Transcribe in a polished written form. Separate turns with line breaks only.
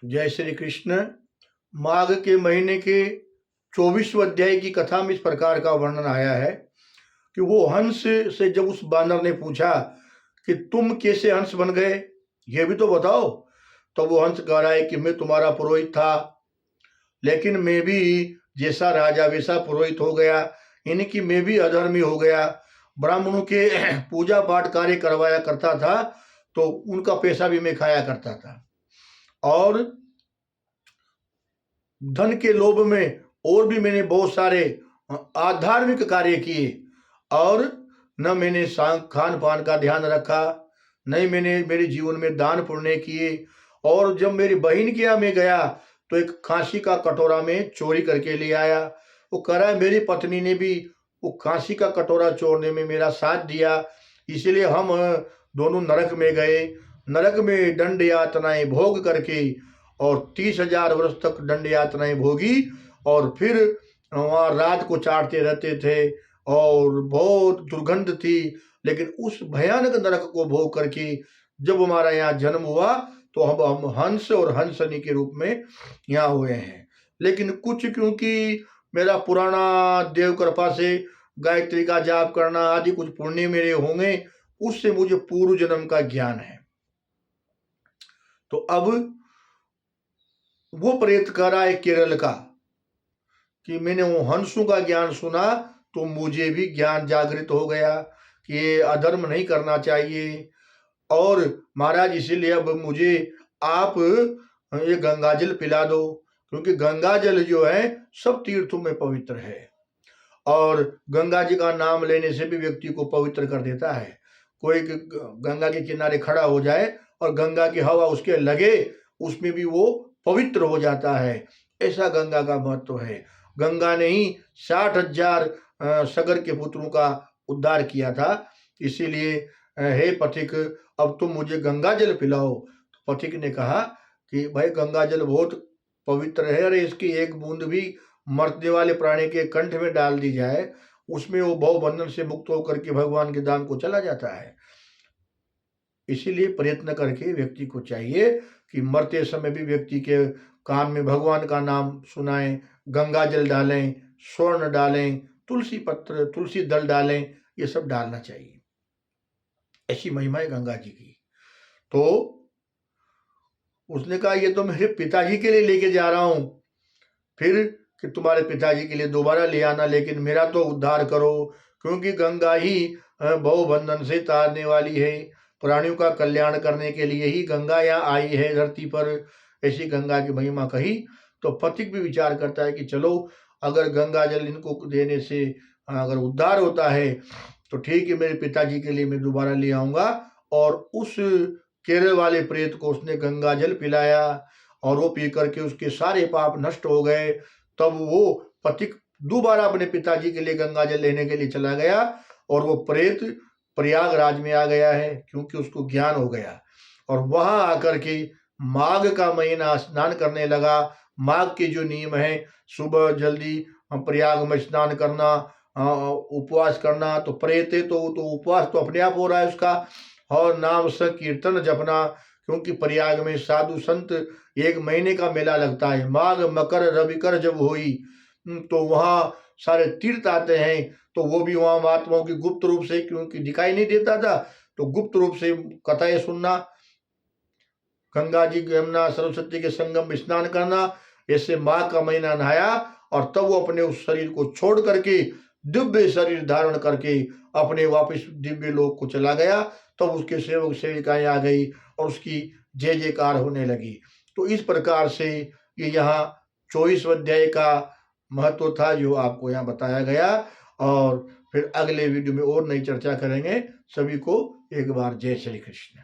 जय श्री कृष्ण। माघ के महीने के 24वें अध्याय की कथा में इस प्रकार का वर्णन आया है कि वो हंस से जब उस बानर ने पूछा कि तुम कैसे हंस बन गए, ये भी तो बताओ। तो वो हंस कह रहा है कि मैं तुम्हारा पुरोहित था, लेकिन मैं भी जैसा राजा वैसा पुरोहित हो गया, यानी कि मैं भी अधर्मी हो गया। ब्राह्मणों के पूजा पाठ कार्य करवाया करता था, तो उनका पैसा भी मैं खाया करता था, और धन के लोभ में और भी मैंने बहुत सारे आधार्मिक कार्य किए, और न मैंने खान पान का ध्यान रखा, नहीं मैंने मेरे जीवन में दान पुण्य किए। और जब मेरी बहन के यहाँ मैं गया तो एक खांसी का कटोरा में चोरी करके ले आया। वो कह रहा है मेरी पत्नी ने भी वो खांसी का कटोरा चोरने में मेरा साथ दिया, इसलिए हम दोनों नरक में गए। नरक में दंड यातनाएं भोग करके और 30,000 वर्ष तक दंड यातनाएं भोगी, और फिर वहाँ रात को चाटते रहते थे और बहुत दुर्गंध थी। लेकिन उस भयानक नरक को भोग करके जब हमारा यहाँ जन्म हुआ तो हम हंस और हंसनी के रूप में यहाँ हुए हैं। लेकिन कुछ क्योंकि मेरा पुराना देव कृपा से गायत्री का जाप करना आदि कुछ पुण्य मेरे होंगे, उससे मुझे पूर्व जन्म का ज्ञान है। तो अब वो प्रेत कह रहा है केरल का कि मैंने वो हंसों का ज्ञान सुना तो मुझे भी ज्ञान जागृत हो गया कि ये अधर्म नहीं करना चाहिए। और महाराज इसीलिए अब मुझे आप ये गंगा जल पिला दो, क्योंकि गंगा जल जो है सब तीर्थों में पवित्र है, और गंगा जी का नाम लेने से भी व्यक्ति को पवित्र कर देता है। कोई गंगा के किनारे खड़ा हो जाए और गंगा की हवा उसके लगे, उसमें भी वो पवित्र हो जाता है। ऐसा गंगा का महत्व है। गंगा ने ही 60,000 सगर के पुत्रों का उद्धार किया था। इसीलिए हे पथिक, अब तुम मुझे गंगा जल पिलाओ। तो पथिक ने कहा कि भाई गंगा जल बहुत पवित्र है, और इसकी एक बूंद भी मरने वाले प्राणी के कंठ में डाल दी जाए, उसमें वो भव बंधन से मुक्त होकर के भगवान के धाम को चला जाता है। इसीलिए प्रयत्न करके व्यक्ति को चाहिए कि मरते समय भी व्यक्ति के कान में भगवान का नाम सुनाएं, गंगा जल डालें, स्वर्ण डालें, तुलसी पत्र तुलसी दल डालें, ये सब डालना चाहिए। ऐसी महिमा है गंगा जी की। तो उसने कहा ये तो मेरे पिताजी के लिए लेके जा रहा हूं, फिर कि तुम्हारे पिताजी के लिए दोबारा ले आना, लेकिन मेरा तो उद्धार करो, क्योंकि गंगा ही भव बंधन से तारने वाली है। प्राणियों का कल्याण करने के लिए ही गंगा यहाँ आई है धरती पर। ऐसी गंगा की महिमा कही तो पथिक भी विचार करता है कि चलो, अगर गंगा जल इनको देने से अगर उद्धार होता है तो ठीक है, मेरे पिताजी के लिए मैं दोबारा ले आऊंगा। और उस केरल वाले प्रेत को उसने गंगा जल पिलाया, और वो पी करके उसके सारे पाप नष्ट हो गए। तब वो पथिक दोबारा अपने पिताजी के लिए गंगा जल लेने के लिए चला गया, और वो प्रेत प्रयागराज में आ गया है, क्योंकि उसको ज्ञान हो गया। और वहां आकर के माघ का महीना स्नान करने लगा। माघ के जो नियम है, सुबह जल्दी प्रयाग में स्नान करना, उपवास करना। तो प्रेत है तो उपवास तो अपने आप हो रहा है उसका, और नाम संकीर्तन जपना, क्योंकि प्रयाग में साधु संत 1 महीने का मेला लगता है। माघ मकर रविकर जब हुई, तो वहाँ सारे तीर्थ आते हैं। तो वो भी वहाँ महात्माओं की गुप्त रूप से, क्योंकि दिखाई नहीं देता था, तो गुप्त रूप से कथाएं सुनना, गंगा जी यमुना सरस्वती के संगम में स्नान करना। ऐसे माघ का महीना नहाया, और तब वो अपने उस शरीर को छोड़ करके दिव्य शरीर धारण करके अपने वापस दिव्य लोक को चला गया। तब उसके सेवक सेविकाएं आ गई और उसकी जय जयकार होने लगी। तो इस प्रकार से ये यहाँ 24वें अध्याय का महत्व था, जो आपको यहाँ बताया गया। और फिर अगले वीडियो में और नई चर्चा करेंगे। सभी को एक बार जय श्री कृष्ण।